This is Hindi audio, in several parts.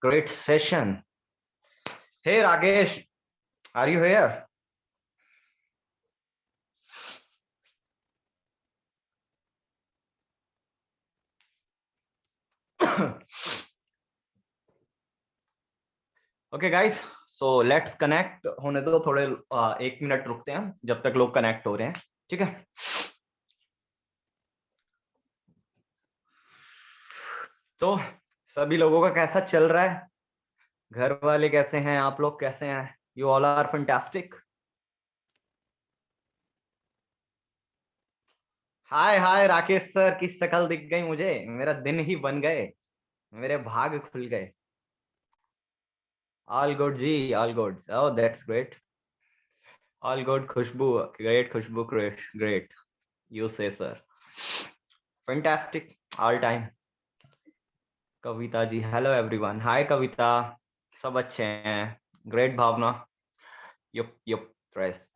Great session. Hey Rakesh, are you here? Okay guys, so let's connect होने दो थोड़े 1 मिनट रुकते हैं जब तक लोग कनेक्ट हो रहे हैं, ठीक है? तो सभी लोगों का कैसा चल रहा है? घर वाले कैसे हैं? आप लोग कैसे हैं? You all are fantastic. Hi hi Rakesh sir की शक्ल दिख गई मुझे, मेरा दिन ही बन गए, मेरे भाग खुल गए। ऑल गुड जी, all good. Oh that's great. All good Khushboo, great Khushboo, great great. You say sir, fantastic all time. Kavita ji, hello everyone. Hi Kavita, सब अच्छे हैं? ग्रेट भावना, युप युप प्रेस।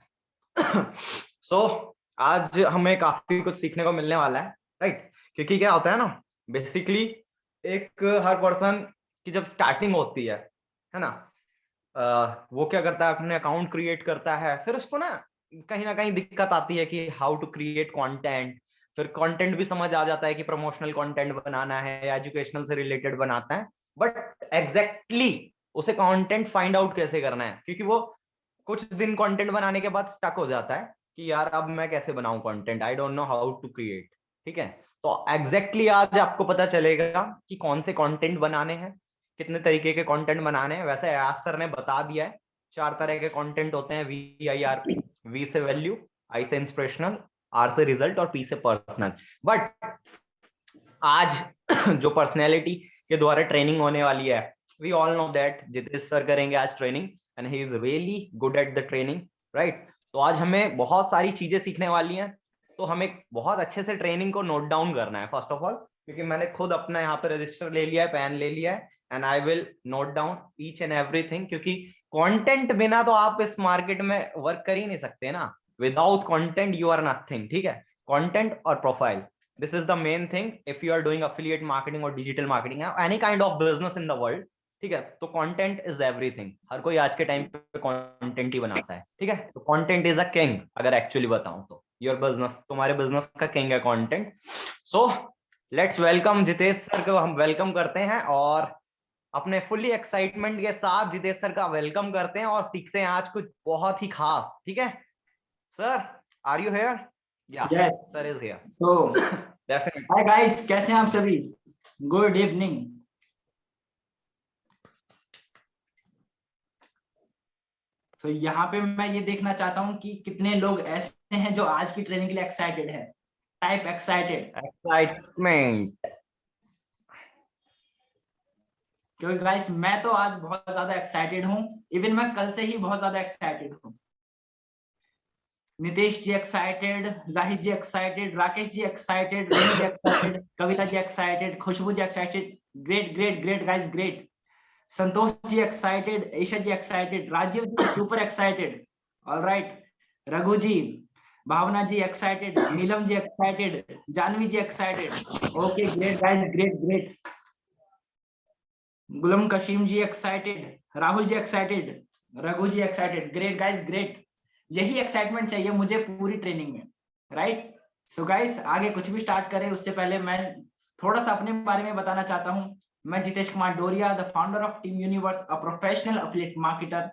सो आज हमें काफी कुछ सीखने को मिलने वाला है, राइट? क्योंकि क्या होता है ना, बेसिकली एक हर पर्सन की जब स्टार्टिंग होती है ना, वो क्या करता है, अपने अकाउंट क्रिएट करता है, फिर उसको ना कहीं दिक्कत आती है कि हाउ टू क्रिएट कंटेंट। फिर कंटेंट भी समझ आ जाता है कि प्रमोशनल कंटेंट बनाना है या एजुकेशनल से रिलेटेड बनाता है, बट एग्जैक्टली उसे कंटेंट फाइंड आउट कैसे करना है, क्योंकि वो कुछ दिन कंटेंट बनाने के बाद स्टक हो जाता है कि यार अब मैं कैसे बनाऊं content, I don't know how to create. ठीक है, तो एग्जैक्टली आज आपको पता चलेगा कि कौन से कंटेंट बनाने हैं, कितने तरीके के कंटेंट बनाने हैं। वैसे आज सर ने बता दिया है, 4 तरह के कंटेंट होते हैं, VIRP। वी से वैल्यू, आई से इंस्पिरेशनल, आर से रिजल्ट और पी से पर्सनल। बट आज जो पर्सनैलिटी के द्वारा ट्रेनिंग होने वाली है, we all know that Jitesh sir करेंगे आज training, and he is really good at the training, right? तो आज हमें बहुत सारी चीजें सीखने वाली हैं, तो हमें बहुत अच्छे से ट्रेनिंग को नोट डाउन करना है फर्स्ट ऑफ ऑल, क्योंकि मैंने खुद अपना यहाँ पे रजिस्टर ले लिया है, पेन ले लिया है, and I will note down each and everything, क्योंकि कंटेंट बिना तो आप इस मार्केट में वर्क कर ही नहीं सकते ना। Without content you are nothing, ठीक है? कंटेंट और profile, this is the main thing if you are doing affiliate marketing or digital marketing or any kind of business in the world। ठीक है, तो कंटेंट इज एवरीथिंग। हर कोई आज के टाइम पे कंटेंट ही बनाता है, ठीक है? तो कंटेंट इज अ किंग, अगर एक्चुअली बताऊं तो योर बिजनेस, तुम्हारे बिजनेस का किंग है content. So let's welcome Jitesh sir को, हम वेलकम करते हैं और अपने फुल्ली एक्साइटमेंट के साथ जितेश सर का वेलकम करते हैं और सीखते हैं आज कुछ बहुत ही खास। ठीक है सर, आर यू हेयर? या sir is here. So definitely. Hi guys, कैसे हैं आप सभी? Good evening. तो यहाँ पे मैं ये देखना चाहता हूँ कि कितने लोग ऐसे हैं जो आज की ट्रेनिंग के लिए एक्साइटेड है। Type excited. एक्साइटमेंट। क्योंकि गाइस मैं तो आज बहुत ज्यादा एक्साइटेड हूँ, इवन मैं कल से ही बहुत ज्यादा एक्साइटेड हूँ। Nitesh ji excited, Zahid ji excited, Rakesh ji excited, Rohit ji excited, Kavita ji excited, Khushbu ji excited. Great great great guys, great. Santosh ji excited, Isha ji excited, Rajiv ji super excited. Alright, Raghu ji, Bhavana ji excited, Neelam ji excited, Janvi ji excited. Okay great guys, great great. Gulam Kashim ji excited, Rahul ji excited, Raghu ji excited. Great guys, great. यही एक्साइटमेंट चाहिए मुझे पूरी ट्रेनिंग में, राइट? सो गाइस, आगे कुछ भी स्टार्ट करें उससे पहले मैं थोड़ा सा अपने बारे में बताना चाहता हूँ। मैं जितेश कुमार डोरिया, the founder of team universe, a professional affiliate marketer.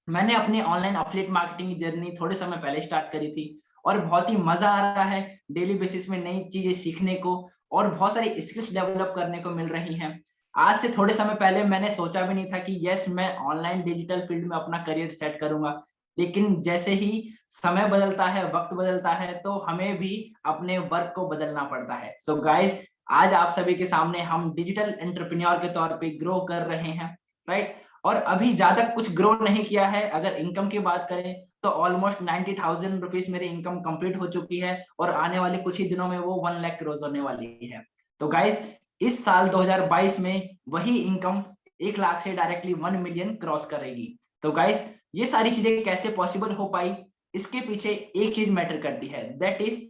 मैंने अपनी ऑनलाइन एफिलिएट मार्केटिंग जर्नी थोड़े समय पहले स्टार्ट करी थी और बहुत ही मजा आ रहा है। डेली बेसिस में नई चीजें सीखने को और बहुत सारी स्किल्स डेवलप करने को मिल रही हैं। आज से थोड़े समय पहले मैंने सोचा भी नहीं था कि यस, मैं ऑनलाइन डिजिटल फील्ड में अपना करियर सेट करूंगा, लेकिन जैसे ही समय बदलता है, वक्त बदलता है, तो हमें भी अपने वर्क को बदलना पड़ता है। सो गाइस, आज आप सभी के सामने हम डिजिटल एंटरप्रेन्योर के तौर पे ग्रो कर रहे हैं, राइट? और अभी ज्यादा कुछ ग्रो नहीं किया है। अगर इनकम की बात करें तो ऑलमोस्ट 90,000 रुपीज मेरी इनकम कंप्लीट हो चुकी है और आने वाले कुछ ही दिनों में वो 1 लाख क्रॉस होने वाली है। तो गाइस, इस साल 2022 में वही इनकम 1 लाख से डायरेक्टली 1 मिलियन क्रॉस करेगी। तो गाइस, ये सारी चीजें कैसे पॉसिबल हो पाई, इसके पीछे एक चीज मैटर करती है, दैट इज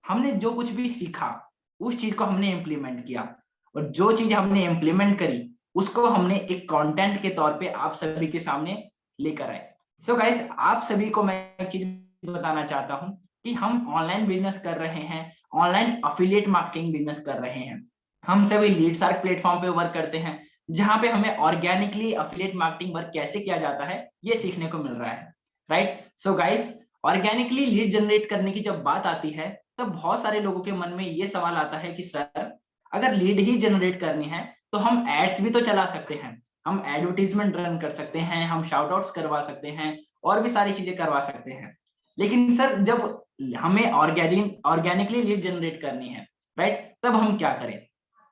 हमने जो कुछ भी सीखा उस चीज को हमने इम्प्लीमेंट किया। और जो चीज हमने इम्प्लीमेंट करी उसको हमने एक कंटेंट के तौर पे आप सभी के सामने लेकर आए। सो गाइस, आप सभी को मैं एक चीज बताना चाहता हूं कि हम ऑनलाइन बिजनेस कर रहे हैं, ऑनलाइन अफिलिएट मार्केटिंग बिजनेस कर रहे हैं। हम सभी लीडशार्क प्लेटफॉर्म पे वर्क करते हैं, जहां पे हमें ऑर्गेनिकली अफिलिएट मार्केटिंग वर्क कैसे किया जाता है ये सीखने को मिल रहा है, right. So guys, organically lead generate करने की जब बात आती है तब बहुत सारे लोगों के मन में ये सवाल आता है कि सर, अगर लीड ही जनरेट करनी है तो हम एड्स भी तो चला सकते हैं, हम एडवर्टीजमेंट रन कर सकते हैं, हम शाउट आउट्स करवा सकते हैं और भी सारी चीजें करवा सकते हैं। लेकिन सर, जब हमें ऑर्गेनिकली लीड जनरेट करनी है, राइट, तब हम क्या करें?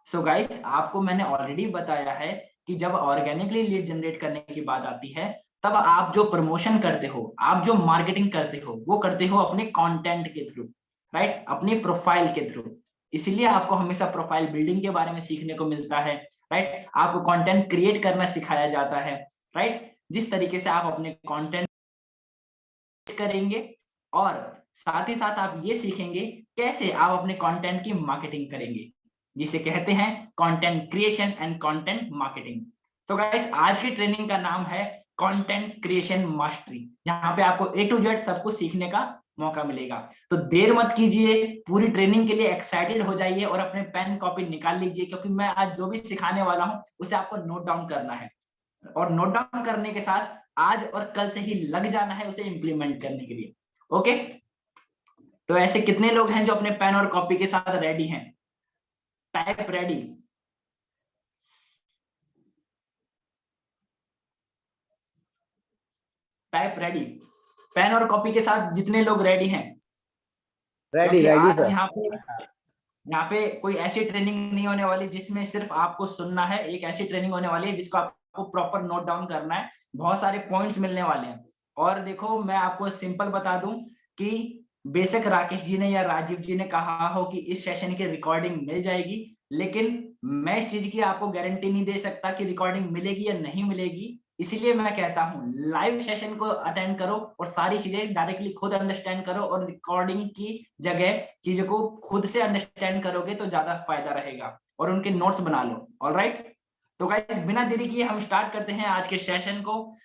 सो गाइस, आपको मैंने ऑलरेडी बताया है कि जब ऑर्गेनिकली लीड जनरेट करने की बात आती है तब आप जो प्रमोशन करते हो, आप जो मार्केटिंग करते हो, वो करते हो अपने कंटेंट के थ्रू, राइट, अपनी प्रोफाइल के थ्रू। इसीलिए आपको हमेशा प्रोफाइल बिल्डिंग के बारे में सीखने को मिलता है, राइट। आपको कंटेंट क्रिएट करना सिखाया जाता है, राइट। जिस तरीके से आप अपने कंटेंट करेंगे और साथ ही साथ आप ये सीखेंगे कैसे आप अपने कंटेंट की मार्केटिंग करेंगे, जिसे कहते हैं content creation and content marketing. तो गाइस, आज की ट्रेनिंग का नाम है कंटेंट क्रिएशन मास्टरी, जहां पे आपको ए टू जेड सब कुछ सीखने का मौका मिलेगा। तो देर मत कीजिए, पूरी ट्रेनिंग के लिए एक्साइटेड हो जाइए और अपने पेन कॉपी निकाल लीजिए, क्योंकि मैं आज जो भी सिखाने वाला हूं उसे आपको नोट डाउन करना है, और नोट डाउन करने के साथ आज और कल से ही लग जाना है उसे इंप्लीमेंट करने के लिए। ओके, तो ऐसे कितने लोग हैं जो अपने पेन और कॉपी के साथ रेडी हैं? Type ready. Type ready. Pen और कॉपी के साथ जितने लोग रेडी हैं, रेडी क्योंकि रेडी आज सर। यहाँ पे कोई ऐसी ट्रेनिंग नहीं होने वाली जिसमें सिर्फ आपको सुनना है, एक ऐसी ट्रेनिंग होने वाली है जिसको आपको प्रॉपर नोट डाउन करना है, बहुत सारे पॉइंट्स मिलने वाले हैं। और देखो, मैं आपको सिंपल बता दूं कि बेशक राकेश जी ने या राजीव जी ने कहा हो कि इस सेशन की रिकॉर्डिंग मिल जाएगी, लेकिन मैं इस चीज की आपको गारंटी नहीं दे सकता कि रिकॉर्डिंग मिलेगी या नहीं मिलेगी। इसीलिए मैं कहता हूँ लाइव सेशन को अटेंड करो और सारी चीजें डायरेक्टली खुद अंडरस्टैंड करो, और रिकॉर्डिंग की जगह चीजों को खुद से अंडरस्टैंड करोगे तो ज्यादा फायदा रहेगा, और उनके नोट्स बना लो। ऑलराइट, तो गाइस, बिना देरी किए हम स्टार्ट करते हैं आज के सेशन को।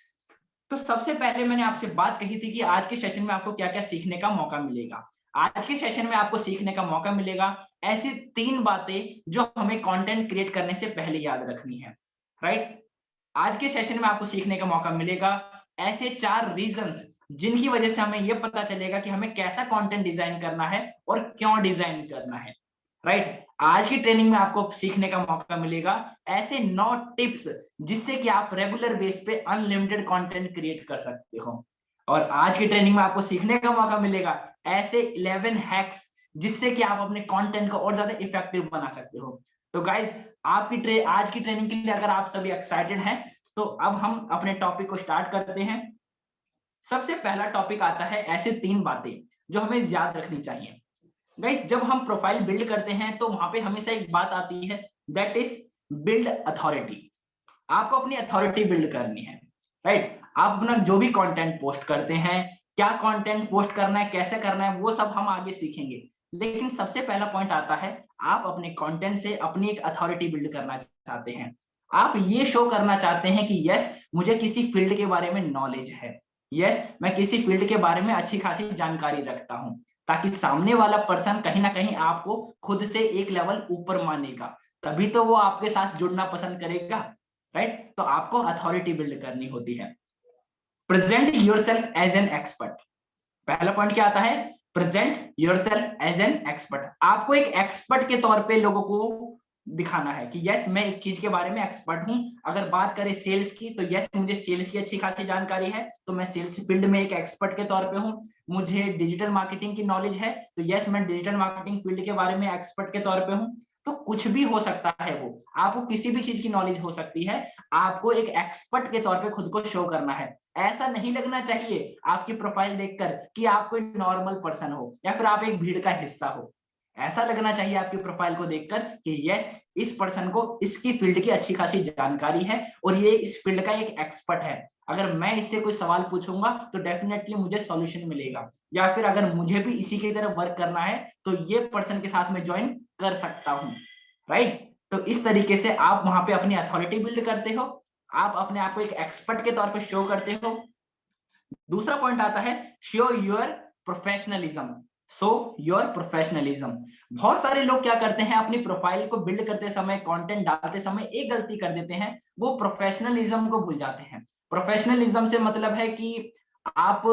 तो सबसे पहले मैंने आपसे बात कही थी कि आज के सेशन में आपको क्या क्या सीखने का मौका मिलेगा। आज के सेशन में आपको सीखने का मौका मिलेगा ऐसी 3 बातें जो हमें कंटेंट क्रिएट करने से पहले याद रखनी है, राइट। आज के सेशन में आपको सीखने का मौका मिलेगा ऐसे 4 रीजंस जिनकी वजह से हमें यह पता चलेगा कि हमें कैसा कंटेंट डिजाइन करना है और क्यों डिजाइन करना है, राइट। आज की ट्रेनिंग में आपको सीखने का मौका मिलेगा ऐसे 9 टिप्स जिससे कि आप रेगुलर बेस पे अनलिमिटेड कंटेंट क्रिएट कर सकते हो। और आज की ट्रेनिंग में आपको सीखने का मौका मिलेगा ऐसे 11 हैक्स जिससे कि आप अपने कंटेंट को और ज्यादा इफेक्टिव बना सकते हो। तो गाइज, आपकी आज की ट्रेनिंग के लिए अगर आप सभी एक्साइटेड हैं तो अब हम अपने टॉपिक को स्टार्ट करते हैं। सबसे पहला टॉपिक आता है ऐसे 3 बातें जो हमें याद रखनी चाहिए। गाइस, जब हम प्रोफाइल बिल्ड करते हैं तो वहां पे हमेशा एक बात आती है, दैट इज बिल्ड अथॉरिटी। आपको अपनी अथॉरिटी बिल्ड करनी है, राइट। आप अपना जो भी कंटेंट पोस्ट करते हैं, क्या कंटेंट पोस्ट करना है, कैसे करना है, वो सब हम आगे सीखेंगे। लेकिन सबसे पहला पॉइंट आता है, आप अपने कंटेंट से अपनी एक अथॉरिटी बिल्ड करना चाहते हैं। आप ये शो करना चाहते हैं कि यस, मुझे किसी फील्ड के बारे में नॉलेज है, यस, मैं किसी फील्ड के बारे में अच्छी खासी जानकारी रखता हूं, ताकि सामने वाला पर्सन कहीं ना कहीं आपको खुद से एक लेवल ऊपर मानेगा, तभी तो वो आपके साथ जुड़ना पसंद करेगा, राइट। तो आपको अथॉरिटी बिल्ड करनी होती है। Present yourself as an expert. पहला पॉइंट क्या आता है? Present yourself as an expert. आपको एक एक्सपर्ट के तौर पे लोगों को दिखाना है कि यस, मैं एक चीज के बारे में एक्सपर्ट हूं। अगर बात करें सेल्स की, तो यस, मुझे सेल्स की अच्छी खासी जानकारी है, तो मैं सेल्स फील्ड में एक एक्सपर्ट के तौर पे हूं। मुझे डिजिटल मार्केटिंग की नॉलेज है, तो यस, मैं डिजिटल मार्केटिंग फील्ड के बारे में एक्सपर्ट के तौर पे हूं। तो कुछ भी हो सकता है, वो आपको किसी भी चीज की नॉलेज हो सकती है। आपको एक एक्सपर्ट के तौर पे खुद को शो करना है। ऐसा नहीं लगना चाहिए आपकी प्रोफाइल देखकर कि आप कोई नॉर्मल पर्सन हो या फिर आप एक भीड़ का हिस्सा हो। ऐसा लगना चाहिए आपकी प्रोफाइल को देखकर कि यस, इस पर्सन को इसकी फील्ड की अच्छी खासी जानकारी है और ये इस फील्ड का एक एक्सपर्ट है। अगर मैं इससे कोई सवाल पूछूंगा तो डेफिनेटली मुझे सॉल्यूशन मिलेगा, या फिर अगर मुझे भी इसी की तरह वर्क करना है तो ये पर्सन के साथ में ज्वाइन कर सकता हूं, राइट। तो इस तरीके से आप वहां पे अपनी अथॉरिटी बिल्ड करते हो, आप अपने आप को एक एक्सपर्ट के तौर पे शो करते हो। दूसरा पॉइंट आता है show your professionalism. So your professionalism. बहुत सारे लोग क्या करते हैं, अपनी प्रोफाइल को बिल्ड करते समय, कंटेंट डालते समय एक गलती कर देते हैं, वो प्रोफेशनलिज्म को भूल जाते हैं। प्रोफेशनलिज्म से मतलब है कि आप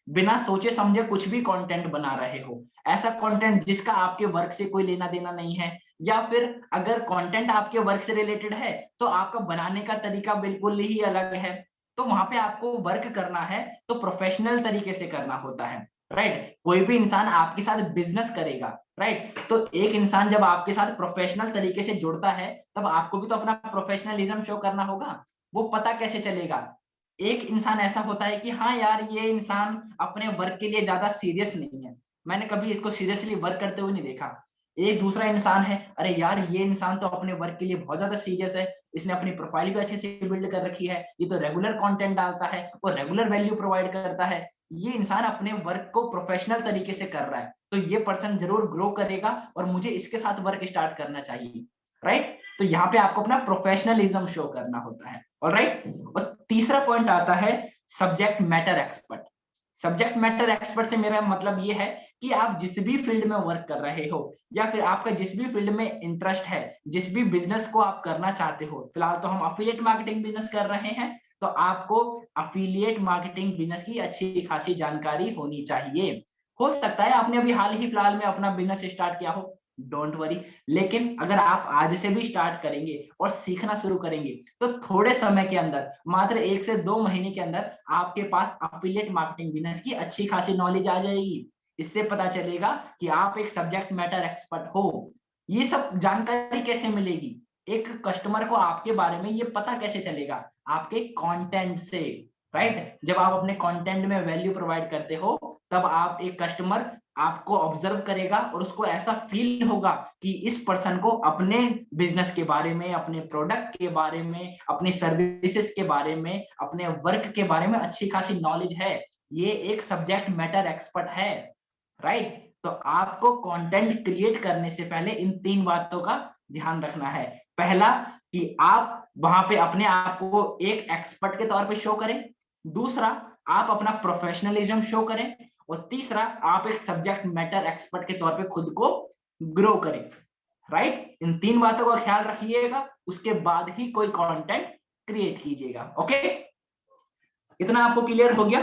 बिना सोचे समझे कुछ भी कंटेंट बना रहे हो, ऐसा कंटेंट जिसका आपके वर्क से कोई लेना देना नहीं है, या फिर अगर कंटेंट आपके वर्क से रिलेटेड है तो आपका बनाने का तरीका बिल्कुल ही अलग है। तो वहां पे आपको वर्क करना है तो प्रोफेशनल तरीके से करना होता है, राइट। कोई भी इंसान आपके साथ बिजनेस करेगा, राइट, तो एक इंसान जब आपके साथ प्रोफेशनल तरीके से जुड़ता है तब आपको भी तो अपना प्रोफेशनलिज्म शो करना होगा। वो पता कैसे चलेगा? एक इंसान ऐसा होता है कि हाँ यार ये इंसान अपने वर्क के लिए ज्यादा सीरियस नहीं है, मैंने कभी इसको सीरियसली वर्क करते हुए नहीं देखा। एक दूसरा इंसान है, अरे यार ये इंसान तो अपने वर्क के लिए बहुत ज्यादा सीरियस है, इसने अपनी प्रोफाइल भी अच्छे से बिल्ड कर रखी है, ये तो रेगुलर कंटेंट डालता है और रेगुलर वैल्यू प्रोवाइड करता है, ये इंसान अपने वर्क को प्रोफेशनल तरीके से कर रहा है, तो ये पर्सन जरूर ग्रो करेगा और मुझे इसके साथ वर्क स्टार्ट करना चाहिए, राइट। तो यहाँ पे आपको अपना प्रोफेशनलिज्म शो करना होता है, ऑलराइट। और तीसरा पॉइंट आता है subject matter expert. Subject matter expert से मेरा मतलब ये है कि आप जिस भी फील्ड में वर्क कर रहे हो या फिर आपका जिस भी फील्ड में इंटरेस्ट है, जिस भी बिजनेस को आप करना चाहते हो, फिलहाल तो हम अफिलिएट मार्केटिंग बिजनेस कर रहे हैं, तो आपको अफिलिएट मार्केटिंग बिजनेस की अच्छी खासी जानकारी होनी चाहिए। हो सकता है आपने अभी हाल ही फिलहाल में अपना बिजनेस स्टार्ट किया हो, डोंट वरी, लेकिन अगर आप आज से भी स्टार्ट करेंगे और सीखना शुरू करेंगे तो थोड़े समय के अंदर, मात्र 1 से 2 महीने के अंदर आपके पास अफिलिएट मार्केटिंग बिजनेस की अच्छी खासी नॉलेज आ जाएगी। इससे पता चलेगा कि आप एक सब्जेक्ट मैटर एक्सपर्ट हो। ये सब जानकारी कैसे मिलेगी? एक कस्टमर को आपके बारे में ये पता कैसे चलेगा? आपके कंटेंट से, राइट। जब आप अपने कंटेंट में वैल्यू प्रोवाइड करते हो तब आप एक कस्टमर आपको ऑब्जर्व करेगा और उसको ऐसा फील होगा कि इस पर्सन को अपने बिजनेस के बारे में, अपने प्रोडक्ट के बारे में, अपनी सर्विसेज के बारे में, अपने वर्क के बारे में अच्छी खासी नॉलेज है, ये एक सब्जेक्ट मैटर एक्सपर्ट है, राइट। तो आपको कंटेंट क्रिएट करने से पहले इन 3 बातों का ध्यान रखना है। पहला कि आप वहां पे अपने आप को एक एक्सपर्ट के तौर पे शो करें, दूसरा आप अपना प्रोफेशनलिज्म शो करें, और तीसरा आप एक सब्जेक्ट मैटर एक्सपर्ट के तौर पे खुद को ग्रो करें, राइट। इन 3 बातों का ख्याल रखिएगा, उसके बाद ही कोई कंटेंट क्रिएट कीजिएगा। ओके, इतना आपको क्लियर हो गया?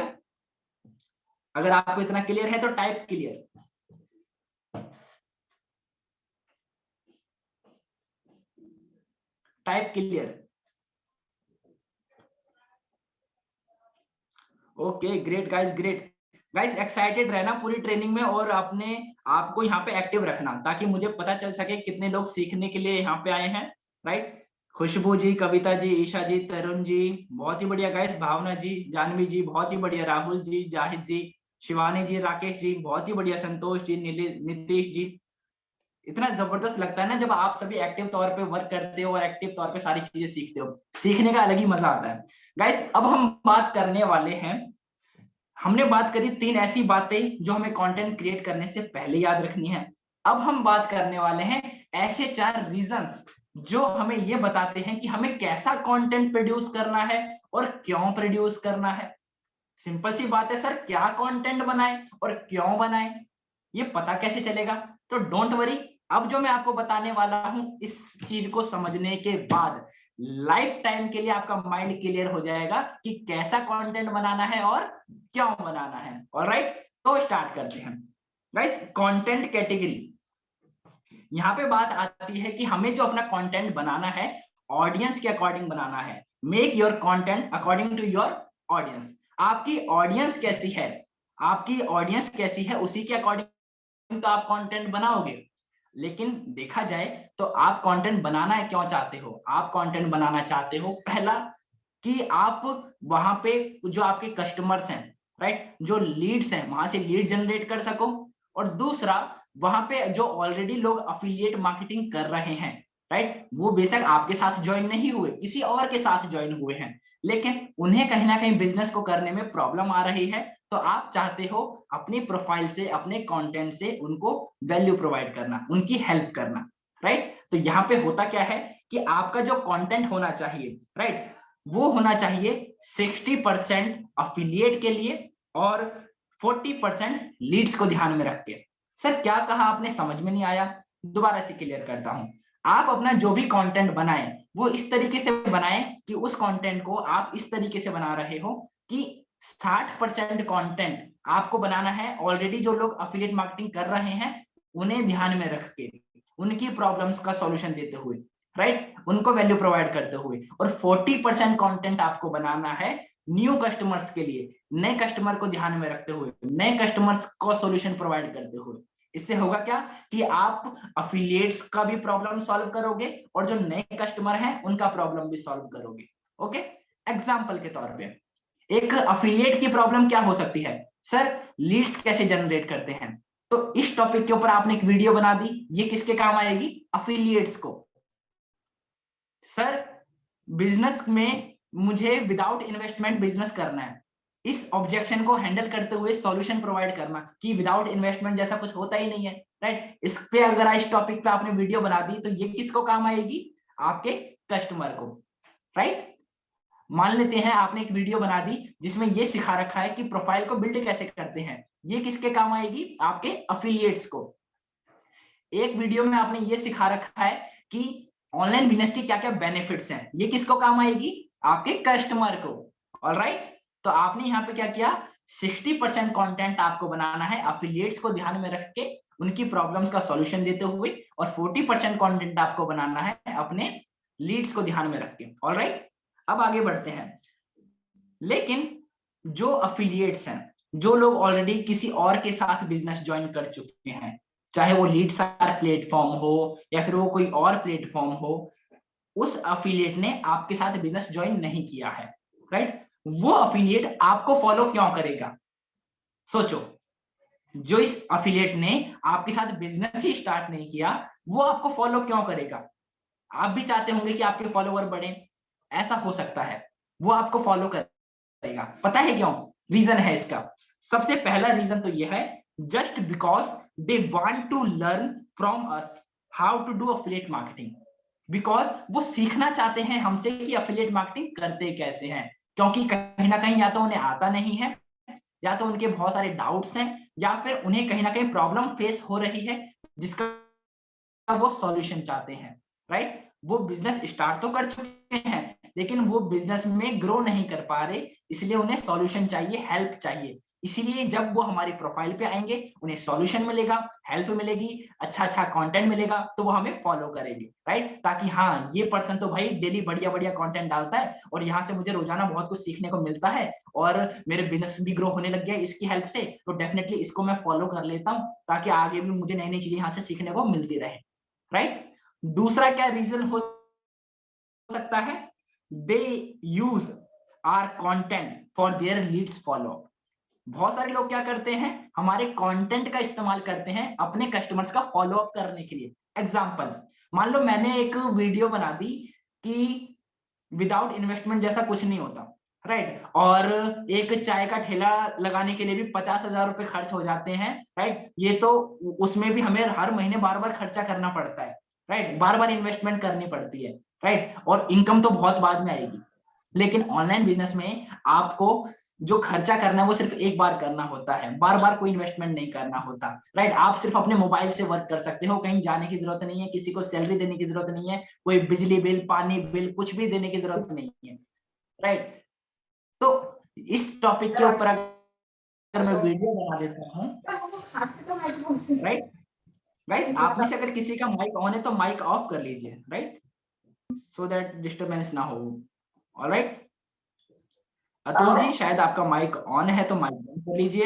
अगर आपको इतना क्लियर है तो type clear. Type clear. Okay, great guys, great guys. Excited रहना पूरी ट्रेनिंग में और अपने आपको यहाँ पे एक्टिव रखना ताकि मुझे पता चल सके कितने लोग सीखने के लिए यहाँ पे आए हैं, राइट। खुशबू जी, कविता जी, ईशा जी, तरुण जी, बहुत ही बढ़िया गाइस। भावना जी, जानवी जी, बहुत ही बढ़िया। राहुल जी, जाहिद जी, शिवानी जी, राकेश जी, बहुत ही बढ़िया। संतोष जी, नीतीश जी। इतना जबरदस्त लगता है ना जब आप सभी एक्टिव तौर पे वर्क करते हो और एक्टिव तौर पे सारी चीजें सीखते हो, सीखने का अलग ही मजा आता है। गाइस अब हम बात करने वाले हैं, हमने बात करी 3 ऐसी बातें जो हमें कंटेंट क्रिएट करने से पहले याद रखनी है। अब हम बात करने वाले हैं ऐसे 4 रीजंस जो हमें ये बताते हैं कि हमें कैसा कंटेंट प्रोड्यूस करना है और क्यों प्रोड्यूस करना है। सिंपल सी बात है सर, क्या कंटेंट बनाए और क्यों बनाए, ये पता कैसे चलेगा? तो डोंट वरी, अब जो मैं आपको बताने वाला हूं इस चीज को समझने के बाद लाइफ टाइम के लिए आपका माइंड क्लियर हो जाएगा कि कैसा कंटेंट बनाना है और क्यों बनाना है। ऑलराइट, तो स्टार्ट करते हैं गाइस। कंटेंट कैटेगरी, यहाँ पे बात आती है कि हमें जो अपना कंटेंट बनाना है ऑडियंस के अकॉर्डिंग बनाना है। Make your content according to your audience. आपकी ऑडियंस कैसी है, आपकी ऑडियंस कैसी है उसी के अकॉर्डिंग तो आप कंटेंट बनाओगे। लेकिन देखा जाए तो आप कंटेंट बनाना है क्यों चाहते हो? आप कंटेंट बनाना चाहते हो पहला कि आप वहां पे जो आपके कस्टमर्स हैं, राइट, जो लीड्स हैं वहां से लीड जनरेट कर सको, और दूसरा वहां पे जो ऑलरेडी लोग अफिलिएट मार्केटिंग कर रहे हैं, राइट, वो बेशक आपके साथ ज्वाइन नहीं हुए, किसी और के साथ ज्वाइन हुए हैं, लेकिन उन्हें कहीं ना कहीं बिजनेस को करने में प्रॉब्लम आ रही है, तो आप चाहते हो अपनी प्रोफाइल से, अपने कंटेंट से उनको वैल्यू प्रोवाइड करना, उनकी हेल्प करना, राइट। तो यहाँ पे होता क्या है कि आपका जो कंटेंट होना चाहिए, राइट, वो होना चाहिए 60% अफिलिएट के लिए और 40% लीड्स को ध्यान में रख के। सर क्या कहा आपने, समझ में नहीं आया, दोबारा से क्लियर करता हूं। आप अपना जो भी कंटेंट बनाएं वो इस तरीके से बनाएं कि उस कंटेंट को आप इस तरीके से बना रहे हो कि 60% कंटेंट आपको बनाना है ऑलरेडी जो लोग अफिलिएट मार्केटिंग कर रहे हैं उन्हें ध्यान में रख के, उनकी प्रॉब्लम्स का सॉल्यूशन देते हुए, राइट, उनको वैल्यू प्रोवाइड करते हुए, और 40% कंटेंट आपको बनाना है न्यू कस्टमर्स के लिए, नए कस्टमर को ध्यान में रखते हुए, नए कस्टमर्स को सॉल्यूशन प्रोवाइड करते हुए। इससे होगा क्या कि आप अफिलिएट्स का भी प्रॉब्लम सॉल्व करोगे और जो नए कस्टमर हैं उनका प्रॉब्लम भी सॉल्व करोगे। ओके, एग्जांपल के तौर पे एक अफिलिएट की प्रॉब्लम क्या हो सकती है, सर लीड्स कैसे जनरेट करते हैं। तो इस टॉपिक के ऊपर आपने एक वीडियो बना दी, ये किसके काम आएगी, अफिलिएट्स को। सर बिजनेस में मुझे विदाउट इन्वेस्टमेंट बिजनेस करना है, इस ऑब्जेक्शन को हैंडल करते हुए सॉल्यूशन प्रोवाइड करना कि विदाउट इन्वेस्टमेंट जैसा कुछ होता ही नहीं है, राइट। इस पे अगर इस टॉपिक पे आपने वीडियो बना दी तो ये किसको काम आएगी, आपके कस्टमर को, राइट। मान लेते हैं आपने एक वीडियो बना दी जिसमें ये सिखा रखा है कि प्रोफाइल को बिल्ड कैसे करते हैं, ये किसके काम आएगी, आपके अफिलिएट्स को। एक वीडियो में आपने ये सिखा रखा है कि ऑनलाइन बिजनेस के क्या क्या बेनिफिट्स हैं, ये किसको काम आएगी, आपके कस्टमर को। ऑलराइट, तो आपने यहाँ पे क्या किया, 60% कंटेंट आपको बनाना है अफिलिएट्स को ध्यान में रख के, उनकी प्रॉब्लम्स का सॉल्यूशन देते हुए, और 40% कंटेंट आपको बनाना है अपने लीड्स को ध्यान में रख के। ऑलराइट, अब आगे बढ़ते हैं। लेकिन जो अफिलिएट्स हैं, जो लोग ऑलरेडी किसी और के साथ बिजनेस ज्वाइन कर चुके हैं, चाहे वो लीडस्टार प्लेटफॉर्म हो या फिर वो कोई और प्लेटफॉर्म हो, उस अफिलिएट ने आपके साथ बिजनेस ज्वाइन नहीं किया है, राइट। वो अफिलिएट आपको फॉलो क्यों करेगा, सोचो। जो इस अफिलिएट ने आपके साथ बिजनेस ही स्टार्ट नहीं किया, वो आपको फॉलो क्यों करेगा। आप भी चाहते होंगे कि आपके फॉलोवर बढ़े, ऐसा हो सकता है, वो आपको फॉलो करेगा। पता है क्यों, रीजन है इसका। सबसे पहला रीजन तो यह है, just because they want to learn from us how to do affiliate marketing. Because वो सीखना चाहते हैं हमसे कि अफिलिएट मार्केटिंग करते कैसे हैं, क्योंकि कहीं ना कहीं या तो उन्हें आता नहीं है, या तो उनके बहुत सारे डाउट्स हैं, या फिर उन्हें कहीं ना कहीं प्रॉब्लम फेस हो रही है जिसका वो सॉल्यूशन चाहते हैं, राइट। वो बिजनेस स्टार्ट तो कर चुके हैं लेकिन वो बिजनेस में ग्रो नहीं कर पा रहे, इसलिए उन्हें सॉल्यूशन चाहिए, हेल्प चाहिए। इसीलिए जब वो हमारी प्रोफाइल पे आएंगे, उन्हें सॉल्यूशन मिलेगा, हेल्प मिलेगी, अच्छा अच्छा कंटेंट मिलेगा, तो वो हमें फॉलो करेंगे, राइट। ताकि हाँ, ये पर्सन तो भाई डेली बढ़िया बढ़िया कंटेंट डालता है और यहाँ से मुझे रोजाना बहुत कुछ सीखने को मिलता है और मेरे बिजनेस भी ग्रो होने लग गया इसकी हेल्प से, तो डेफिनेटली इसको मैं फॉलो कर लेता हूँ ताकि आगे भी मुझे नई नई चीजें यहाँ से सीखने को मिलती रहे, राइट। दूसरा क्या रीजन हो सकता है, they use our content for their leads follow. बहुत सारे लोग क्या करते हैं, हमारे कंटेंट का इस्तेमाल करते हैं अपने कस्टमर्स का फॉलो अप करने के लिए। एग्जांपल, मान लो मैंने एक वीडियो बना दी कि विदाउट इन्वेस्टमेंट जैसा कुछ नहीं होता, राइट, और एक चाय का ठेला लगाने के लिए भी 50,000 रुपए खर्च हो जाते हैं, राइट। ये तो उसमें भी हमें हर महीने बार बार खर्चा करना पड़ता है, राइट, बार बार इन्वेस्टमेंट करनी पड़ती है, राइट, और इनकम तो बहुत बाद में आएगी। लेकिन ऑनलाइन बिजनेस में आपको जो खर्चा करना है वो सिर्फ एक बार करना होता है, बार बार कोई इन्वेस्टमेंट नहीं करना होता, राइट। आप सिर्फ अपने मोबाइल से वर्क कर सकते हो, कहीं जाने की जरूरत नहीं है, किसी को सैलरी देने की जरूरत नहीं है, कोई बिजली बिल, पानी बिल, कुछ भी देने की जरूरत नहीं है, राइट। तो इस टॉपिक के ऊपर अगर मैं वीडियो बना देता हूँ, राइट। गाइस, आप में से अगर किसी का माइक ऑन है तो माइक ऑफ कर लीजिए, राइट, सो दैट डिस्टरबेंस ना हो। ऑलराइट, अतुल जी शायद आपका माइक ऑन है तो माइक बंद कर लीजिए।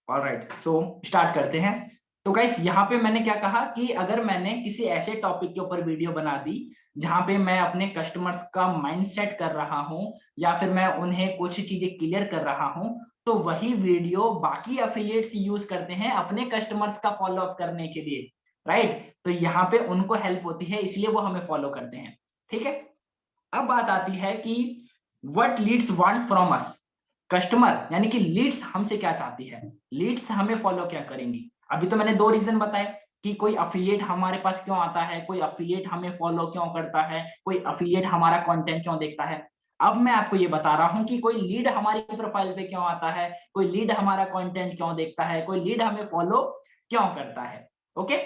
ऑलराइट, सो स्टार्ट करते हैं। तो गाइस, यहाँ पे मैंने क्या कहा कि अगर मैंने किसी ऐसे टॉपिक के ऊपर वीडियो बना दी जहां पे मैं अपने कस्टमर्स का माइंडसेट कर रहा हूं या फिर मैं उन्हें कुछ चीजें क्लियर कर रहा हूं, तो वही वीडियो बाकी एफिलिएट्स यूज करते हैं अपने कस्टमर्स का फॉलो अप करने के लिए, राइट। तो यहाँ पे उनको हेल्प होती है, इसलिए वो हमें फॉलो करते हैं, ठीक है। अब बात आती है कि what leads want from us. Customer यानी कि लीड्स हमसे क्या चाहती है, लीड्स हमें फॉलो क्या करेंगी। अभी तो मैंने दो रीजन बताए, कि कोई अफिलिएट हमारे पास क्यों आता है, कोई अफिलिएट हमें फॉलो क्यों करता है, कोई अफिलिएट हमारा कंटेंट क्यों देखता है। अब मैं आपको ये बता रहा हूं कि कोई लीड हमारी प्रोफाइल पे क्यों आता है, कोई लीड हमारा कंटेंट क्यों देखता है, कोई लीड हमें फॉलो क्यों करता है। ओके,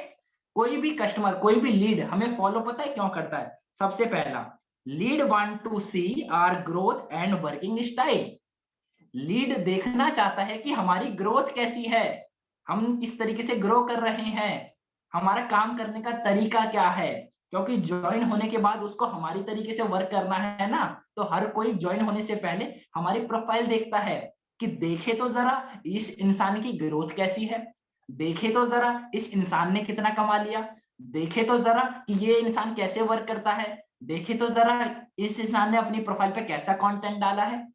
कोई भी कस्टमर, कोई भी लीड हमें फॉलो पता है क्यों करता है। सबसे पहला, lead want to see our growth and working style. Lead देखना चाहता है कि हमारी ग्रोथ कैसी है, हम किस तरीके से ग्रो कर रहे हैं, हमारा काम करने का तरीका क्या है। क्योंकि ज्वाइन होने के बाद उसको हमारी तरीके से वर्क करना है ना, तो हर कोई ज्वाइन होने से पहले हमारी प्रोफाइल देखता है कि देखे तो जरा इस इंसान की ग्रोथ कैसी है, देखे तो जरा इस इंसान ने कितना कमा लिया, देखे तो जरा कि ये इंसान कैसे वर्क करता है, देखे तो जरा इस इंसान ने अपनी प्रोफाइल पे कैसा कंटेंट डाला है,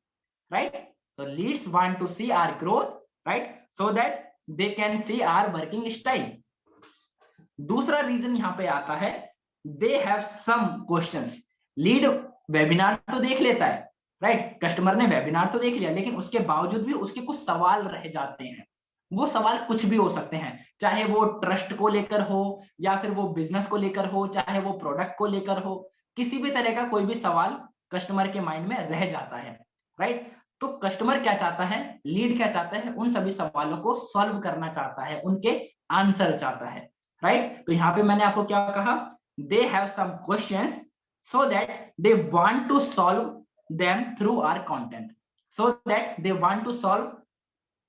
right. So leads want to see our growth, right? So that they can see our working style. दूसरा रीजन यहाँ पे आता है, they have some questions. Lead webinar तो देख लेता है, राइट, कस्टमर ने वेबिनार तो देख लिया, लेकिन उसके बावजूद भी उसके कुछ सवाल रह जाते हैं। वो सवाल कुछ भी हो सकते हैं, चाहे वो ट्रस्ट को लेकर हो, या फिर वो बिजनेस को लेकर हो, चाहे वो प्रोडक्ट को लेकर हो, किसी भी तरह का कोई भी सवाल कस्टमर के माइंड में रह जाता है, राइट। तो कस्टमर क्या चाहता है, लीड क्या चाहता है, उन सभी सवालों को सॉल्व करना चाहता है, उनके आंसर चाहता है, राइट। तो यहाँ पे मैंने आपको क्या कहा, they have some questions so that they want to solve them through our content, so that they want to solve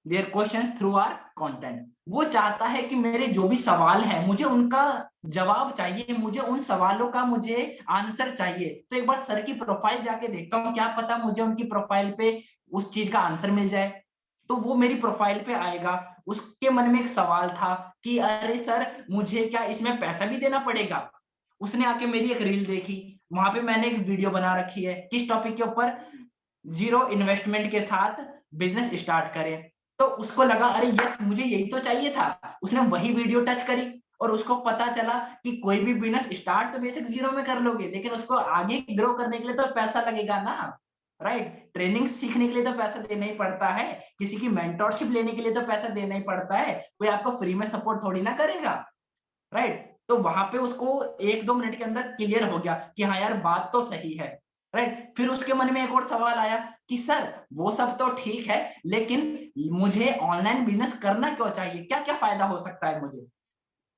their questions through our content. वो चाहता है कि मेरे जो भी सवाल है मुझे उनका जवाब चाहिए, मुझे उन सवालों का मुझे आंसर चाहिए। तो एक बार सर की प्रोफाइल जाके देखता हूँ, क्या पता मुझे उनकी प्रोफाइल पे उस चीज का आंसर मिल जाए। तो वो मेरी प्रोफाइल पे आएगा, उसके मन में एक सवाल था कि अरे सर मुझे क्या इसमें पैसा भी देना पड़ेगा। उसने आके मेरी एक रील देखी, वहां पे मैंने एक वीडियो बना रखी है किस टॉपिक के ऊपर, 0 इन्वेस्टमेंट के साथ बिजनेस स्टार्ट करें। तो उसको लगा अरे यस मुझे यही तो चाहिए था, उसने वही वीडियो टच करी और उसको पता चला कि कोई भी बिजनेस स्टार्ट तो बेसिक 0 में कर लोगे, लेकिन उसको आगे ग्रो करने के लिए तो पैसा लगेगा ना, राइट। ट्रेनिंग सीखने के लिए तो पैसा देना ही पड़ता है, किसी की मेंटोरशिप लेने के लिए तो पैसा देना ही पड़ता है, कोई आपको फ्री में सपोर्ट थोड़ी ना करेगा, राइट। तो वहां पे उसको 1-2 मिनट के अंदर क्लियर हो गया कि हाँ यार बात तो सही है, राइट। फिर उसके मन में एक और सवाल आया कि सर वो सब तो ठीक है, लेकिन मुझे ऑनलाइन बिजनेस करना क्यों चाहिए, क्या क्या फायदा हो सकता है मुझे,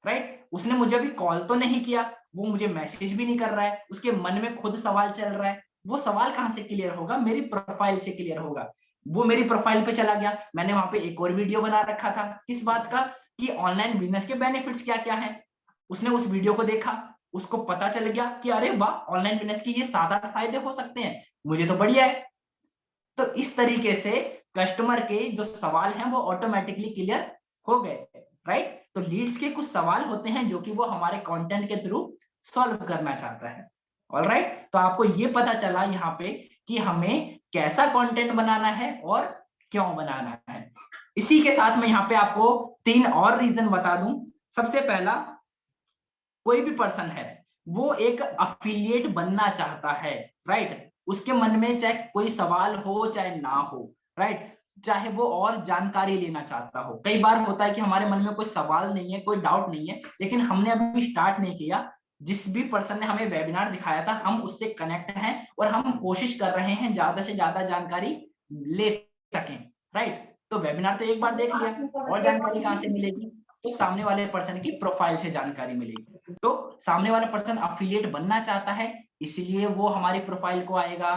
राइट। उसने मुझे अभी कॉल तो नहीं किया, वो मुझे मैसेज भी नहीं कर रहा है, उसके मन में खुद सवाल चल रहा है। वो सवाल कहां से क्लियर होगा, मेरी प्रोफाइल से क्लियर होगा। वो मेरी प्रोफाइल पे चला गया, मैंने वहां पे एक और वीडियो बना रखा था किस बात का, कि ऑनलाइन बिजनेस के बेनिफिट्स क्या क्या है। उसने उस वीडियो को देखा, उसको पता चल गया कि अरे वाह ऑनलाइन बिजनेस की ये 7-8 फायदे हो सकते हैं, मुझे तो बढ़िया है। तो इस तरीके से कस्टमर के जो सवाल हैं वो ऑटोमेटिकली क्लियर हो गए, राइट। तो लीड्स के कुछ सवाल होते हैं जो कि वो हमारे कंटेंट के थ्रू सॉल्व करना चाहता है, ऑलराइट। तो आपको ये पता चला यहाँ पे कि हमें कैसा कंटेंट बनाना है और क्यों बनाना है। इसी के साथ मैं यहाँ पे आपको 3 और रीजन बता दूं। सबसे पहला, कोई भी पर्सन है वो एक अफिलिएट बनना चाहता है, राइट। उसके मन में चाहे कोई सवाल हो चाहे ना हो, राइट, चाहे वो और जानकारी लेना चाहता हो। कई बार होता है कि हमारे मन में कोई सवाल नहीं है, कोई डाउट नहीं है, लेकिन हमने अभी स्टार्ट नहीं किया। जिस भी पर्सन ने हमें वेबिनार दिखाया था हम उससे कनेक्ट हैं और हम कोशिश कर रहे हैं ज्यादा से ज्यादा जानकारी ले सकें, राइट। तो वेबिनार तो एक बार देख लिया, और जानकारी कहां से मिलेगी, तो सामने वाले पर्सन की प्रोफाइल से जानकारी मिलेगी। तो सामने वाला पर्सन अफिलिएट बनना चाहता है, इसलिए वो हमारी प्रोफाइल को आएगा,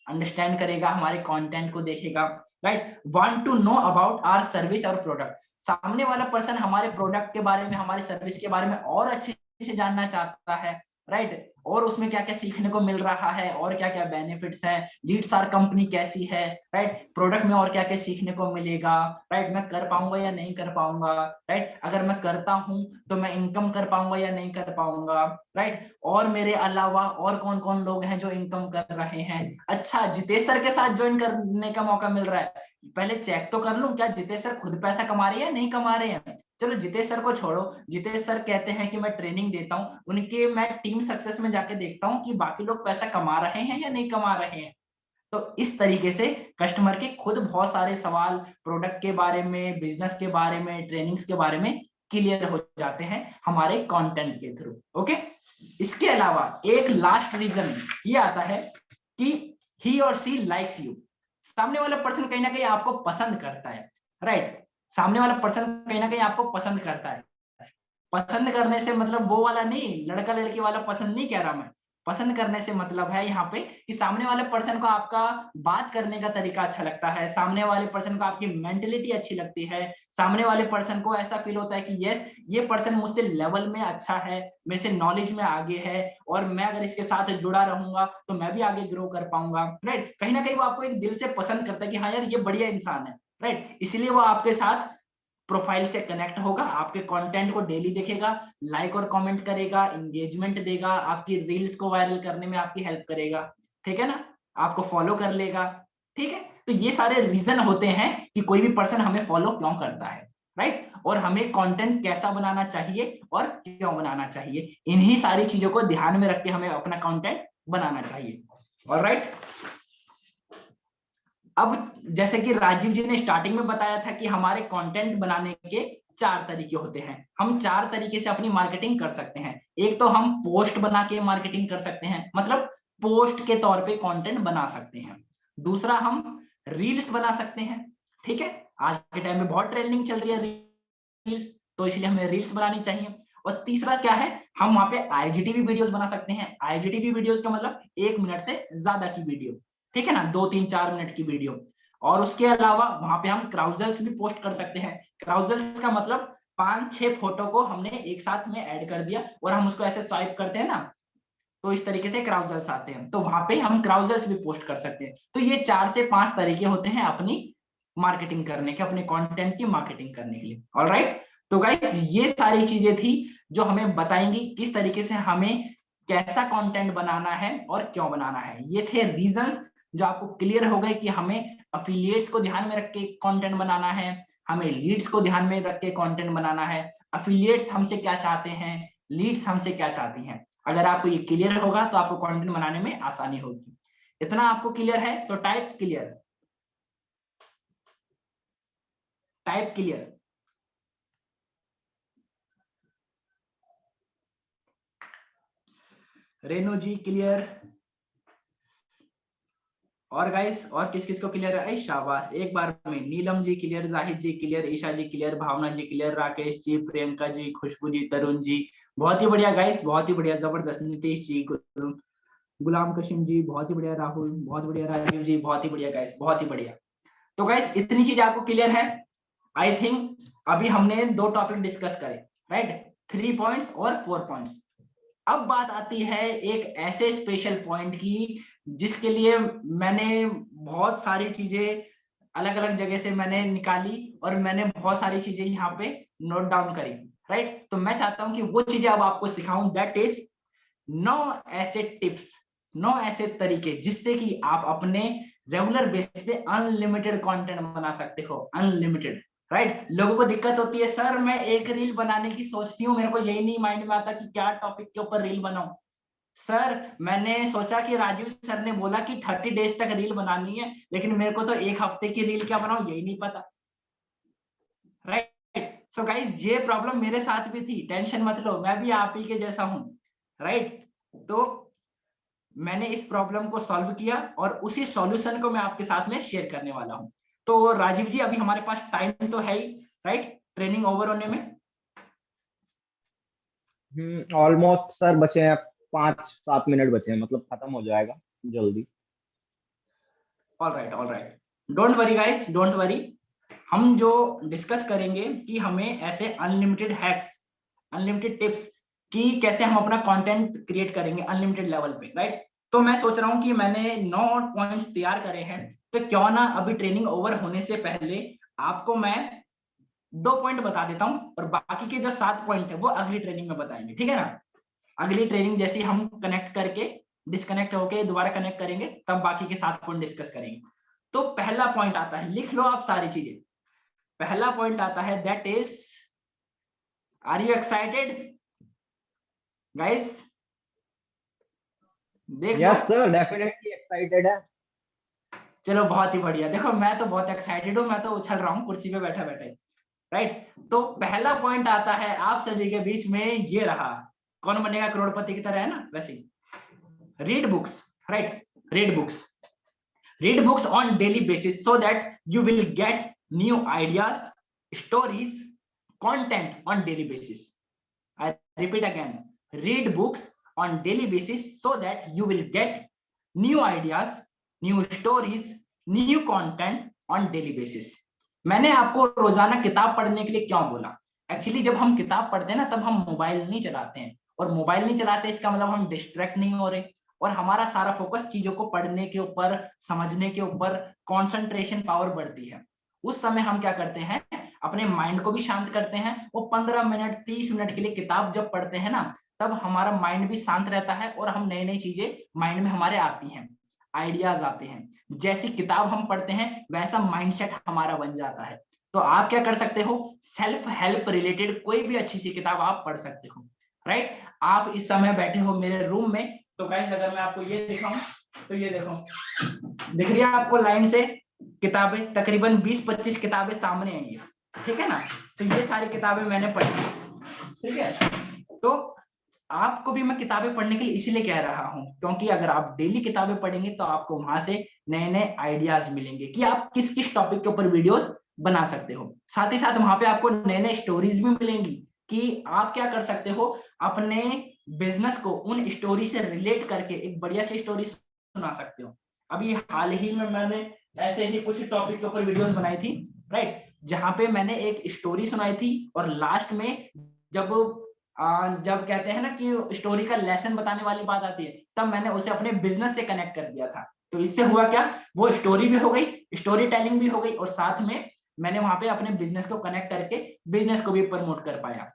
अंडरस्टैंड करेगा, हमारे कंटेंट को देखेगा, right. Want to know about our service और प्रोडक्ट। सामने वाला पर्सन हमारे प्रोडक्ट के बारे में, हमारी सर्विस के बारे में और अच्छे से जानना चाहता है, राइट। और उसमें क्या क्या सीखने को मिल रहा है और क्या क्या बेनिफिट्स है, लीड्स आर कंपनी कैसी है, राइट, प्रोडक्ट में और क्या क्या सीखने को मिलेगा, राइट, मैं कर पाऊंगा या नहीं कर पाऊंगा, राइट, अगर मैं करता हूं तो मैं इनकम कर पाऊंगा या नहीं कर पाऊंगा, राइट, और मेरे अलावा और कौन कौन लोग हैं जो इनकम कर रहे हैं। अच्छा, जितेश सर के साथ ज्वाइन करने का मौका मिल रहा है, पहले चेक तो कर लूं क्या जितेश सर खुद पैसा कमा रहे हैं या नहीं कमा रहे हैं। चलो जितेश सर को छोड़ो, जितेश सर कहते हैं कि मैं ट्रेनिंग देता हूं, उनके मैं टीम सक्सेस में जाके देखता हूं कि बाकी लोग पैसा कमा रहे हैं या नहीं कमा रहे हैं। तो इस तरीके से कस्टमर के खुद बहुत सारे सवाल प्रोडक्ट के बारे में, बिजनेस के बारे में, ट्रेनिंग्स के बारे में क्लियर हो जाते हैं हमारे कंटेंट के थ्रू। ओके, इसके अलावा एक लास्ट रीजन ये आता है कि ही और सी लाइक्स यू। सामने वाला पर्सन कहीं ना कहीं आपको पसंद करता है, राइट? सामने वाला पर्सन कहीं ना कहीं आपको पसंद करता है। पसंद करने से मतलब वो वाला नहीं, लड़का लड़की वाला पसंद नहीं कह रहा मैं। पसंद करने से मतलब है यहाँ पे कि सामने वाले पर्सन को आपका बात करने का तरीका अच्छा लगता है, सामने वाले पर्सन को आपकी मेंटेलिटी अच्छी लगती है, सामने वाले पर्सन को ऐसा फील होता है कि यस, ये पर्सन मुझसे लेवल में अच्छा है, मेरे से नॉलेज में आगे है, और मैं अगर इसके साथ जुड़ा रहूंगा तो मैं भी आगे ग्रो कर पाऊंगा, राइट? कहीं ना कहीं वो आपको एक दिल से पसंद करता है कि हाँ यार ये बढ़िया इंसान है, राइट? इसलिए वो आपके साथ प्रोफाइल से कनेक्ट होगा, आपके कंटेंट को डेली देखेगा, लाइक और कमेंट करेगा, एंगेजमेंट देगा, आपकी रील्स को वायरल करने में आपकी हेल्प करेगा, ठीक है ना? आपको फॉलो कर लेगा, ठीक है? तो ये सारे रीजन होते हैं कि कोई भी पर्सन हमें फॉलो क्यों करता है, राइट? और हमें कंटेंट कैसा बनाना चाहिए और क्यों बनाना चाहिए, इन्हीं सारी चीजों को ध्यान में रख के हमें अपना कंटेंट बनाना चाहिए। ऑलराइट, अब जैसे कि राजीव जी ने स्टार्टिंग में बताया था कि हमारे कंटेंट बनाने के 4 तरीके होते हैं। हम 4 तरीके से अपनी मार्केटिंग कर सकते हैं। एक तो हम पोस्ट बना के मार्केटिंग कर सकते हैं, मतलब पोस्ट के तौर पे कंटेंट बना सकते हैं। दूसरा, हम रील्स बना सकते हैं, ठीक है? आज के टाइम में बहुत ट्रेंडिंग चल रही है रील्स, तो इसलिए हमें रील्स बनानी चाहिए। और तीसरा क्या है, हम वहां पे आईजीटीवी वीडियोस बना सकते हैं। आईजीटीवी वीडियोस का मतलब 1 मिनट से ज्यादा की वीडियो, ठीक है ना, 2, 3, 4 मिनट की वीडियो। और उसके अलावा वहां पे हम क्राउजल्स भी पोस्ट कर सकते हैं। क्राउजल्स का मतलब 5-6 फोटो को हमने एक साथ में ऐड कर दिया और हम उसको ऐसे स्वाइप करते हैं ना, तो इस तरीके से क्राउजल्स आते हैं, तो वहां पे हम क्राउजल्स भी पोस्ट कर सकते हैं। तो ये 4 से 5 तरीके होते हैं अपनी मार्केटिंग करने के, अपने कंटेंट की मार्केटिंग करने के लिए। ऑलराइट, तो गाइस ये सारी चीजें थी जो हमें बताएंगी किस तरीके से हमें कैसा कंटेंट बनाना है और क्यों बनाना है। ये थे रीजंस जो आपको क्लियर हो गए कि हमें अफिलिएट्स को ध्यान में रख के कंटेंट बनाना है, हमें लीड्स को ध्यान में रख के कंटेंट बनाना है, अफिलिएट्स हमसे क्या चाहते हैं, लीड्स हमसे क्या चाहती हैं। अगर आपको ये क्लियर होगा तो आपको कंटेंट बनाने में आसानी होगी। इतना आपको क्लियर है तो type clear, type clear. Reno ji clear, और गाइस और किस किस को क्लियर है? शाबाश, एक बार में। नीलम जी क्लियर, जाहिद जी क्लियर, ईशा जी क्लियर, भावना जी क्लियर, राकेश जी, प्रियंका जी, खुशबू जी, तरुण जी, बहुत ही बढ़िया गाइस, बहुत ही बढ़िया, जबरदस्त। नीतीश जी, गुलाम कशिम जी, बहुत ही बढ़िया, राहुल बहुत बढ़िया, राजीव जी बहुत ही बढ़िया गाइस, बहुत ही बढ़िया। तो गाइस इतनी चीज आपको क्लियर है आई थिंक। अभी हमने 2 टॉपिक डिस्कस करे, राइट? 3 पॉइंट्स और 4 पॉइंट्स। अब बात आती है एक ऐसे स्पेशल पॉइंट की जिसके लिए मैंने बहुत सारी चीजें अलग अलग जगह से मैंने निकाली और मैंने बहुत सारी चीजें यहाँ पे नोट डाउन करी, राइट? तो मैं चाहता हूं कि वो चीजें अब आपको सिखाऊं, दैट इज 9 ऐसे टिप्स, 9 ऐसे तरीके जिससे कि आप अपने रेगुलर बेसिस पे अनलिमिटेड कंटेंट बना सकते हो। Unlimited, right? लोगों को दिक्कत होती है, सर मैं एक रील बनाने की सोचती हूँ, मेरे को यही नहीं माइंड में आता कि क्या टॉपिक के ऊपर रील बनाऊं। सर मैंने सोचा कि राजीव सर ने बोला कि 30 डेज तक रील बनानी है, लेकिन मेरे को तो 1 हफ्ते की रील क्या बनाऊं यही नहीं पता, राइट? सो गाइज ये प्रॉब्लम मेरे साथ भी थी, टेंशन मत लो, मैं भी आप ही के जैसा हूं, राइट? तो मैंने इस प्रॉब्लम को सॉल्व किया और उसी सॉल्यूशन को मैं आपके साथ में शेयर करने वाला हूं। तो राजीव जी अभी हमारे पास टाइम तो है ही, राइट, ट्रेनिंग ओवर होने में? ऑलमोस्ट सर बचे हैं 5-7 मिनट बचे हैं, मतलब खत्म हो जाएगा जल्दी। All right, don't worry guys, don't worry. हम जो डिस्कस करेंगे कि हमें ऐसे अनलिमिटेड हैक्स, अनलिमिटेड टिप्स कि कैसे हम अपना कंटेंट क्रिएट करेंगे अनलिमिटेड लेवल पे, राइट? तो मैं सोच रहा हूं कि मैंने 9 पॉइंट्स तैयार करे हैं, तो क्यों ना अभी ट्रेनिंग ओवर होने से पहले आपको मैं 2 पॉइंट बता देता हूं और बाकी के जो 7 पॉइंट है वो अगली ट्रेनिंग में बताएंगे, ठीक है ना? अगली ट्रेनिंग जैसे हम कनेक्ट करके डिस्कनेक्ट होके दोबारा कनेक्ट करेंगे तब बाकी के 7 पॉइंट डिस्कस करेंगे। तो पहला पॉइंट आता है, लिख लो आप सारी चीजें। पहला पॉइंट आता है that is, are you excited guys? देख लो। यस सर, डेफिनेटली एक्साइटेड है। चलो बहुत ही बढ़िया, देखो मैं तो बहुत एक्साइटेड हूँ, मैं तो उछल रहा हूँ कुर्सी पे बैठा बैठे। राइट। तो पहला पॉइंट आता है आप सभी के बीच में, ये रहा, कौन बनेगा करोड़पति की तरह, है ना वैसे ही, read books, right, read books, read books on daily basis so that you will get new ideas, stories, content on daily basis. I repeat again, read books on daily basis so that you will get new ideas, new stories, new content on daily basis. मैंने आपको रोजाना किताब पढ़ने के लिए क्यों बोला? एक्चुअली जब हम किताब पढ़ते हैं ना, तब हम मोबाइल नहीं चलाते हैं, और मोबाइल नहीं चलाते इसका मतलब हम डिस्ट्रैक्ट नहीं हो रहे, और हमारा सारा फोकस चीजों को पढ़ने के ऊपर, समझने के ऊपर, कंसंट्रेशन पावर बढ़ती है। उस समय हम क्या करते हैं, अपने माइंड को भी शांत करते हैं। वो 15 मिनट 30 मिनट के लिए किताब जब पढ़ते हैं ना, तब हमारा माइंड भी शांत रहता है और हम नई नई चीजें माइंड में हमारे आती हैं, आइडियाज आते हैं। जैसी किताब हम पढ़ते हैं वैसा माइंडसेट हमारा बन जाता है। तो आप क्या कर सकते हो, सेल्फ हेल्प रिलेटेड कोई भी अच्छी सी किताब आप पढ़ सकते हो, राइट। आप इस समय बैठे हो मेरे रूम में, तो गाइस अगर मैं आपको ये दिखाऊं, तो ये देखो, दिख रही है आपको लाइन से किताबें, तकरीबन 20-25 किताबें सामने आई है, ठीक है ना। तो ये सारी किताबें मैंने पढ़ी, ठीक है। तो आपको भी मैं किताबें पढ़ने के लिए इसीलिए कह रहा हूं, क्योंकि अगर आप डेली किताबें पढ़ेंगे तो आपको वहां से नए नए आइडियाज मिलेंगे कि आप किस किस टॉपिक के ऊपर वीडियोस बना सकते हो। साथ ही साथ वहां पे आपको नए नए स्टोरीज भी मिलेंगी कि आप क्या कर सकते हो, अपने बिजनेस को उन स्टोरी से रिलेट करके एक बढ़िया सी स्टोरी सुना सकते हो। अभी हाल ही में मैंने ऐसे ही कुछ टॉपिक के ऊपर वीडियोस बनाई थी, राइट, जहां पे मैंने एक स्टोरी सुनाई थी, और लास्ट में जब कहते हैं ना कि स्टोरी का लेसन बताने वाली बात आती है, तब मैंने उसे अपने बिजनेस से कनेक्ट कर दिया था। तो इससे हुआ क्या, वो स्टोरी भी हो गई, स्टोरी टेलिंग भी हो गई, और साथ में मैंने वहां पे अपने बिजनेस को कनेक्ट करके बिजनेस को भी प्रमोट कर पाया।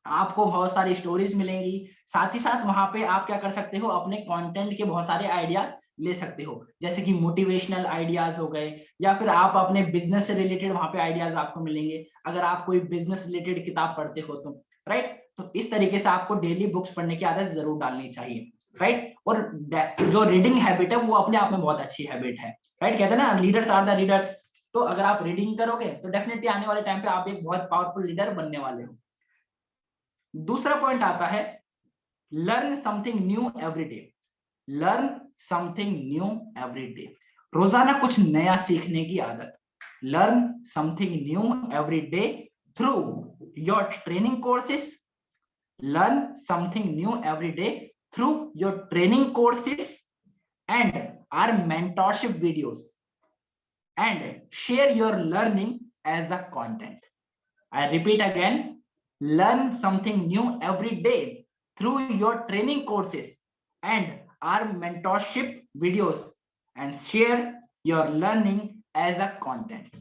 आपको बहुत सारी स्टोरीज मिलेंगी। साथ ही साथ वहां पे आप क्या कर सकते हो, अपने कंटेंट के बहुत सारे आइडियाज ले सकते हो, जैसे कि मोटिवेशनल आइडियाज हो गए, या फिर आप अपने बिजनेस से रिलेटेड वहां पे आइडियाज आपको मिलेंगे, अगर आप कोई बिजनेस रिलेटेड किताब पढ़ते हो तो, राइट। तो इस तरीके से आपको डेली बुक्स पढ़ने की आदत जरूर डालनी चाहिए, राइट। और जो रीडिंग हैबिट है वो अपने आप में बहुत अच्छी हैबिट है, राइट। कहते हैं ना, लीडर्स आर द रीडर्स। तो अगर आप रीडिंग करोगे तो डेफिनेटली आने वाले टाइम पे आप एक बहुत पावरफुल लीडर बनने वाले हो। दूसरा पॉइंट आता है, learn something new every day. Learn something new every day, रोजाना कुछ नया सीखने की आदत। Learn something new every day through your training courses. Learn something new every day through your training courses and our mentorship videos, and share your learning as a content. I repeat again, learn something new every day through your training courses and our mentorship videos, and share your learning as a content.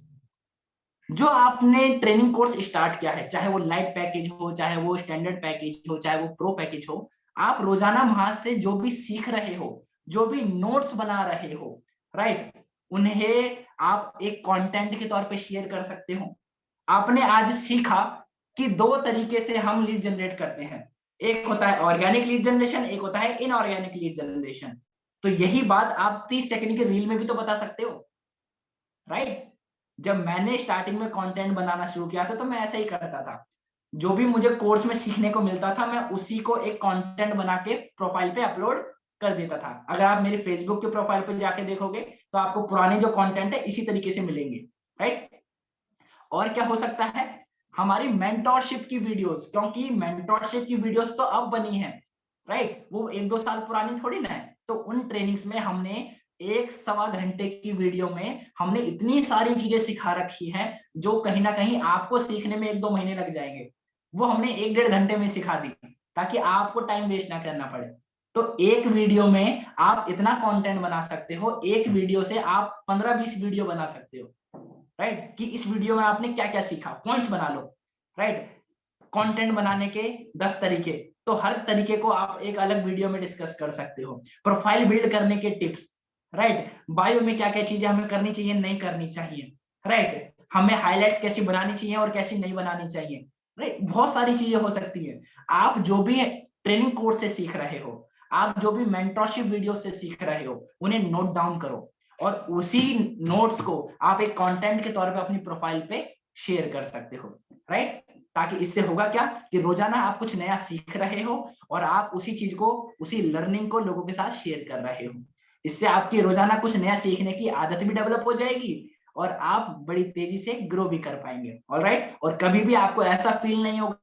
जो आपने ट्रेनिंग कोर्स स्टार्ट किया है, चाहे वो लाइट पैकेज हो, चाहे वो स्टैंडर्ड पैकेज हो, चाहे वो प्रो पैकेज हो, आप रोजाना वहां से जो भी सीख रहे हो, जो भी नोट्स बना रहे हो, राइट, उन्हें आप एक कंटेंट के तौर पे शेयर कर सकते हो। आपने आज सीखा कि 2 तरीके से हम लीड जनरेट करते हैं, एक होता है ऑर्गेनिक लीड जनरेशन, एक होता है इनऑर्गेनिक लीड जनरेशन। तो यही बात आप 30 सेकंड के रील में भी तो बता सकते हो, राइट। जब मैंने स्टार्टिंग में कंटेंट बनाना शुरू किया था तो मैं ऐसा ही करता था, जो भी मुझे कोर्स में सीखने को मिलता था मैं उसी को एक कंटेंट बना के प्रोफाइल पे अपलोड कर देता था। अगर आप मेरे फेसबुक के प्रोफाइल पे जाके देखोगे तो आपको पुराने जो कंटेंट है इसी तरीके से मिलेंगे, राइट। और क्या हो सकता है, हमारी मेंटरशिप की वीडियोस, क्योंकि मेंटरशिप की वीडियोस तो अब बनी है, राइट, वो 1-2 साल पुरानी थोड़ी ना है। तो उन ट्रेनिंग्स में हमने 1-1.25 घंटे की वीडियो में हमने इतनी सारी चीजें सिखा रखी हैं जो कहीं ना कहीं आपको सीखने में 1-2 महीने लग जाएंगे, वो हमने 1-1.5 घंटे में सिखा दी, ताकि आपको टाइम वेस्ट ना करना पड़े। तो एक वीडियो में आप इतना कंटेंट बना सकते हो, एक वीडियो से आप 15-20 वीडियो बना सकते हो, राइट, कि इस वीडियो में आपने क्या क्या सीखा, पॉइंट्स बना लो, राइट। कंटेंट बनाने के 10 तरीके, तो हर तरीके को आप एक अलग वीडियो में डिस्कस कर सकते हो। प्रोफाइल बिल्ड करने के टिप्स, राइट, बायो में क्या क्या चीजें हमें करनी चाहिए, नहीं करनी चाहिए, राइट, हमें हाइलाइट्स कैसी बनानी चाहिए और कैसी नहीं बनानी चाहिए, राइट, बहुत सारी चीजें हो सकती है। आप जो भी ट्रेनिंग कोर्स से सीख रहे हो, आप जो भी मेंटरशिप वीडियो से सीख रहे हो, उन्हें नोट डाउन करो, और उसी नोट्स को आप एक कंटेंट के तौर पे अपनी प्रोफाइल पे शेयर कर सकते हो, राइट। ताकि इससे होगा क्या कि रोजाना आप कुछ नया सीख रहे हो और आप उसी चीज को, उसी लर्निंग को लोगों के साथ शेयर कर रहे हो। इससे आपकी रोजाना कुछ नया सीखने की आदत भी डेवलप हो जाएगी और आप बड़ी तेजी से ग्रो भी कर पाएंगे। ऑलराइट, और कभी भी आपको ऐसा फील नहीं होगा